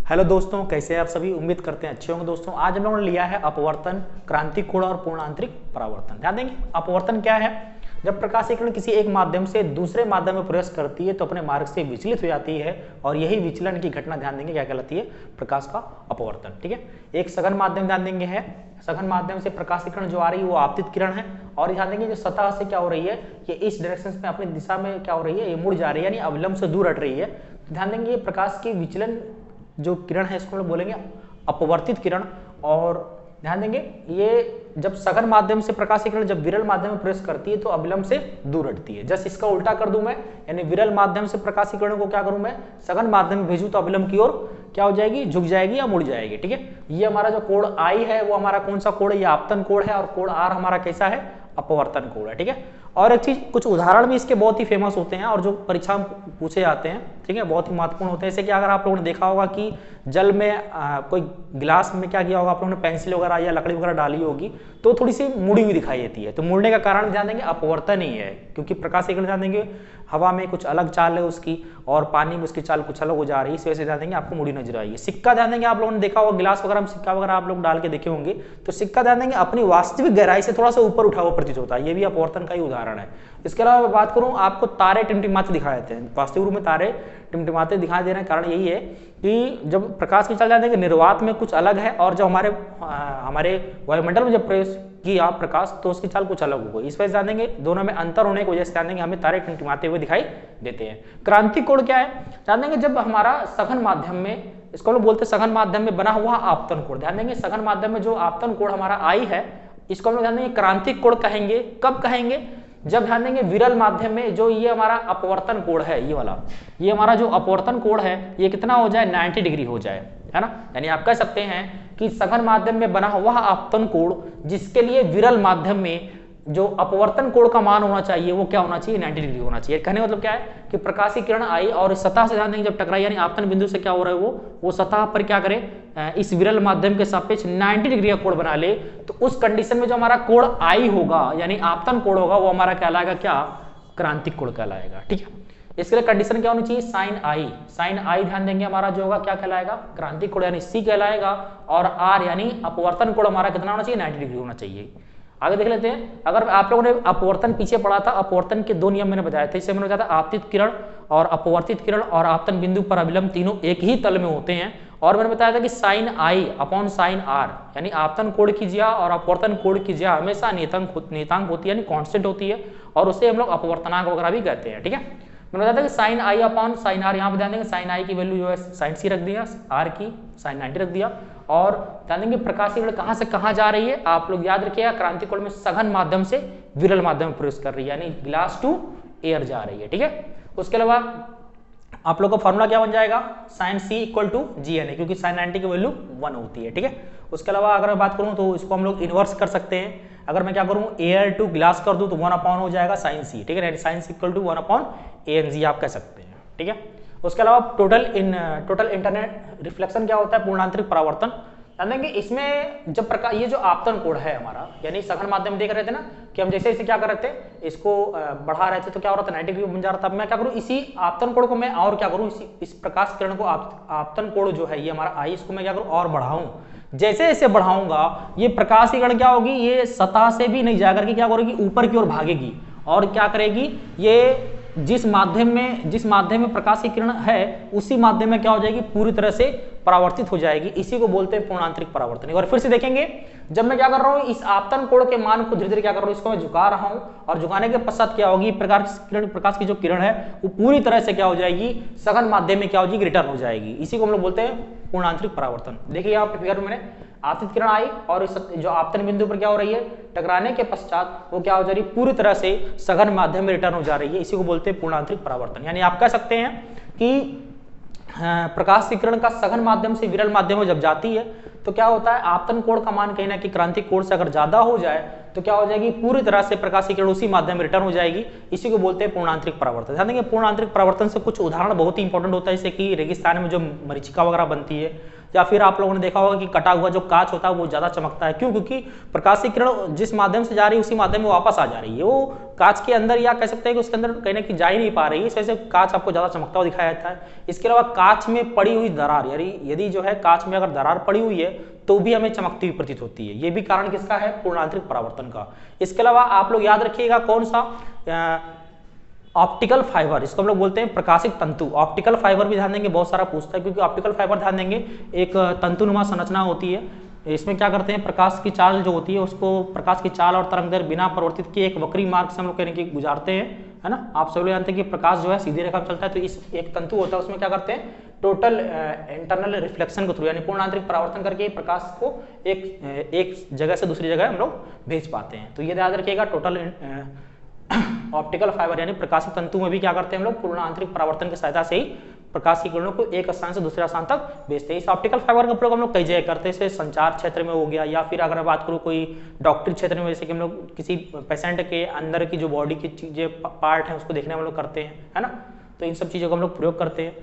Hello दोस्तों, कैसे हैं आप सभी। उम्मीद करते हैं अच्छे होंगे। दोस्तों आज हम लोगों ने लिया है अपवर्तन, क्रांतिक कोण और पूर्णांतरिक परावर्तन। ध्यान देंगे अपवर्तन क्या है। जब प्रकाश किरण किसी एक माध्यम से दूसरे माध्यम में प्रवेश करती है तो अपने मार्ग से विचलित हो जाती है और यही विचलन की घटना ध्यान देंगे क्या कहलाती है, प्रकाश का अपवर्तन। ठीक है, एक सघन माध्यम ध्यान देंगे है, सघन माध्यम से प्रकाश किरण जो आ रही है वो आपतित किरण है और ध्यान देंगे जो सतह से क्या हो रही है, ये इस डायरेक्शन में अपनी दिशा में क्या हो रही है, ये मुड़ जा रही है, यानी अवलंब से दूर हट रही है। ध्यान देंगे ये प्रकाश की विचलन जो किरण है इसको हम लोग बोलेंगे अपवर्तित किरण। और ध्यान देंगे ये जब सघन माध्यम से प्रकाश की किरण जब विरल माध्यम में प्रवेश करती है तो अविलंब से दूर हटती है। जस्ट इसका उल्टा कर दूं मैं, यानी विरल माध्यम से प्रकाश की किरण को क्या करूं मैं, सघन माध्यम में भेजूं तो अविलंब की ओर क्या हो जाएगी, झुक जाएगी या मुड़ जाएगी। ठीक है, ये हमारा जो कोण आई है वो हमारा कौन सा कोण है, ये आपतन कोण है और कोण आर हमारा कैसा है, अपवर्तन कोण है। ठीक है, और एक चीज, कुछ उदाहरण भी इसके बहुत ही फेमस होते हैं और जो परीक्षा में पूछे जाते हैं, ठीक है, बहुत ही महत्वपूर्ण होते हैं। जैसे कि अगर आप लोगों ने देखा होगा कि जल में कोई गिलास में क्या किया होगा, आप लोगों ने पेंसिल वगैरह या लकड़ी वगैरह डाली होगी तो थोड़ी सी मुड़ी हुई दिखाई देती है। तो मुड़ने का कारण ध्यान देंगे अपवर्तन ही है, क्योंकि प्रकाश की किरण ध्यान देंगे हवा में कुछ अलग चाल है उसकी और पानी में उसकी चाल कुछ अलग हो जा रही है, इस वजह से ध्यान देंगे आपको मुड़ी नजर आएगी। सिक्का ध्यान देंगे आप लोगों ने देखा होगा, गिलास वगैरह में सिक्का वगैरह आप लोग डाल के देखे होंगे तो सिक्का ध्यान देंगे अपनी वास्तविक गहराई से थोड़ा सा ऊपर उठा हुआ प्रतीत होता है, ये भी अपवर्तन का ही उदाहरण है। इसके अलावा मैं बात करूं, आपको तारे टिमटिमाते दिखाए देते हैं, वास्तविक रूप में तारे टिमटिमाते दिखाई दे रहे हैं। कारण यही है कि जब प्रकाश की चाल जान देंगे निर्वात में कुछ अलग है और जब हमारे वायुमंडल में जब प्रवेश किया प्रकाश तो उसकी चाल कुछ अलग हो गई। इस वजह से जान देंगे दोनों में अंतर होने की वजह से जान देंगे हमें तारे टिमटिमाते हुए दिखाई देते हैं। क्रांतिक कोण क्या है, जान देंगे जब हमारा सघन माध्यम में, इसको हम लोग बोलते हैं सघन माध्यम में बना हुआ आपतन कोण। ध्यान देंगे सघन माध्यम में जो आपतन कोण हमारा आई है इसको हम लोग ध्यान देंगे क्रांतिक कोण कहेंगे। कब कहेंगे, जब ध्यान देंगे विरल माध्यम में जो ये हमारा अपवर्तन कोण है, ये वाला, ये हमारा जो अपवर्तन कोण है ये कितना हो जाए, 90 डिग्री हो जाए, है ना। यानी आप कह सकते हैं कि सघन माध्यम में बना हुआ आपतन कोण जिसके लिए विरल माध्यम में जो अपवर्तन कोण का मान होना चाहिए वो क्या होना चाहिए, 90 डिग्री होना चाहिए। कहने का मतलब क्या है कि प्रकाश की किरण आई और इस सतह से ध्यान देंगे जब टकराई, यानी आपतन बिंदु से क्या हो रहा है वो सतह पर क्या करे, इस विरल माध्यम के सापेक्ष 90 डिग्री का कोण बना ले, तो उस कंडीशन में जो हमारा कोण आई होगा यानी आपतन कोण होगा वो हमारा कहलाएगा क्या, क्रांतिक कोण कहलाएगा। ठीक है, इसके लिए कंडीशन क्या होनी चाहिए, साइन आई। साइन आई ध्यान देंगे हमारा जो होगा क्या कहलाएगा, क्रांतिक कोण यानी सी कहलाएगा। और आर यानी अपवर्तन कोण हमारा कितना होना चाहिए, 90 डिग्री होना चाहिए। आगे देख लेते हैं, अगर आप लोगों ने अपवर्तन पीछे पढ़ा था, अपवर्तन के दो नियम मैंने बताया था। इससे मैंने बताया था आपतित किरण और अपवर्तित किरण और आपतन बिंदु पर अविलंब तीनों एक ही तल में होते हैं। और मैंने बताया था कि sine i upon sine r यानी आपतन कोण की ज्या और अपवर्तन कोण की ज्या हमेशा नियतांक होती है, यानी कांस्टेंट होती है और उसे हम लोग अपवर्तनांक वगैरह भी कहते हैं। ठीक है, मैंने बताया था कि sine i upon sine r, यहाँ पे ध्यान देंगे साइन आई की वैल्यू जो है साइन सी रख दिया, आर की साइन 90 रख दिया। और ध्यान देंगे प्रकाश की किरण कहाँ से कहाँ जा रही है, आप लोग याद रखिएगा क्रांतिक कोण में सघन माध्यम से विरल माध्यम में प्रवेश कर रही है, यानी ग्लास टू एयर जा रही है। ठीक है, उसके अलावा आप लोग का फॉर्मूला क्या बन जाएगा, sine c equal to g n a, क्योंकि साइन 90 की वैल्यू 1 होती है। ठीक है, उसके अलावा अगर मैं बात करूं तो इसको हम लोग इनवर्स कर सकते हैं। अगर मैं क्या करूं, एयर टू ग्लास कर दूं तो 1 अपॉन हो जाएगा साइन सी। ठीक है, sine c equal to 1 upon a n g आप कह सकते हैं। ठीक है, उसके अलावा टोटल इंटरनेट रिफ्लेक्शन क्या होता है, पूर्णांतरिक परावर्तन। ध्यान देंगे इसमें जब प्रकाश, ये जो आपतन कोण है हमारा यानी सघन माध्यम देख रहे थे ना कि हम जैसे क्या कर रहे थे, इसको बढ़ा रहे थे तो क्या हो रहा था, 90 डिग्री बन जा रहा था। अब मैं क्या करूं, इसी आपतन कोण को मैं और क्या करूं, इस प्रकाश किरण को आपतन कोण जो है ये हमारा आई, इसको मैं क्या करूं और बढ़ाऊं। जैसे जैसे बढ़ाऊंगा ये प्रकाश की किरण क्या होगी, ये सतह से भी नहीं जाकर के क्या करेगी, ऊपर की ओर भागेगी और क्या करेगी, ये जिस माध्यम में प्रकाश की किरण है उसी माध्यम में क्या हो जाएगी, पूरी तरह से परावर्तित हो जाएगी। इसी को बोलते हैं पूर्णांतरिक परावर्तन। और फिर से देखेंगे, जब मैं क्या कर रहा हूं, इस आपतन कोण के मान को धीरे धीरे क्या कर रहा हूं, इसको मैं झुका रहा हूं और झुकाने के पश्चात क्या होगी, प्रकाश की जो किरण है वो पूरी तरह से क्या हो जाएगी, सघन माध्यम में क्या हो जाएगी, रिटर्न हो जाएगी। इसी को हम लोग बोलते हैं पूर्णांतरिक परावर्तन। देखिए यहाँ पे फिगर में मैंने आपतित किरण आई और इस जो आपतन बिंदु पर क्या हो रही है, टकराने के पश्चात वो क्या हो जा रही है, पूरी तरह से सघन माध्यम में रिटर्न हो जा रही है। इसी को बोलते हैं पूर्णांतरिक परावर्तन। यानी आप कह सकते हैं कि प्रकाश की किरण का सघन माध्यम से विरल माध्यम में जब जाती है तो क्या होता है, आपतन कोण का मान कहीं ना कहीं क्रांतिक कोण से अगर ज्यादा हो जाए तो क्या हो जाएगी, पूरी तरह से प्रकाश की किरण उसी माध्यम में रिटर्न हो जाएगी। इसी को बोलते हैं पूर्णांतरिक परावर्तन। ध्यान देंगे पूर्णांतरिक परावर्तन से कुछ उदाहरण बहुत ही इंपॉर्टेंट होता है, जैसे कि रेगिस्तान में जो मरीचिका वगैरह बनती है, या फिर आप लोगों ने देखा होगा कि कटा हुआ जो कांच होता है वो ज्यादा चमकता है। क्यों? क्योंकि प्रकाश की किरण जिस माध्यम से जा रही है उसी माध्यम में वापस आ जा रही है, वो कांच के अंदर या कह सकते हैं कि उसके अंदर कहीं ना कहीं जा ही नहीं पा रही है, इस वजह से कांच आपको ज्यादा चमकता हुआ दिखाया जाता है। इसके अलावा कांच में पड़ी हुई दरार, यानी यदि जो है कांच में अगर दरार पड़ी हुई है तो भी हमें चमकती हुई प्रतीत होती है। ये भी कारण किसका है? पूर्णांतरिक परावर्तन का। इसके अलावा आप लोग याद रखिएगा कौन सा, ऑप्टिकल फाइबर, इसको हम लोग बोलते हैं प्रकाशिक तंतु। ऑप्टिकल फाइबर भी ध्यान देंगे, बहुत सारा पूछता है, क्योंकि ऑप्टिकल फाइबर ध्यान देंगे एक तंतुनुमा संरचना होती है। इसमें क्या करते हैं, प्रकाश की चाल जो होती है उसको, प्रकाश की चाल और तरंगदैर्घ्य बिना परिवर्तित किए एक वक्री मार्ग से हम लोग कहने की गुजारते हैं, है ना। आप सब लोग जानते हैं कि प्रकाश जो है सीधी रेखा में चलता है, तो इस एक तंतु होता है उसमें क्या करते हैं, टोटल इंटरनल रिफ्लेक्शन के थ्रू यानी पूर्णांतरिक परावर्तन करके प्रकाश को एक जगह से दूसरी जगह हम लोग भेज पाते हैं। तो ये याद रखिएगा, टोटल ऑप्टिकल फाइबर यानी प्रकाशिक तंतु में भी क्या करते हैं हम लोग, पूर्णांतरिक परावर्तन की सहायता से ही प्रकाश की किरणों को एक स्थान से दूसरे स्थान तक भेजते हैं। इस ऑप्टिकल फाइबर का प्रयोग हम लोग कई जगह करते हैं, जैसे संचार क्षेत्र में हो गया, या फिर अगर बात करूँ कोई डॉक्टरी क्षेत्र में, जैसे कि हम लोग किसी पेशेंट के अंदर की जो बॉडी की चीजें पार्ट है उसको देखने में हम लोग करते हैं, है ना। तो इन सब चीजों का हम लोग प्रयोग करते हैं।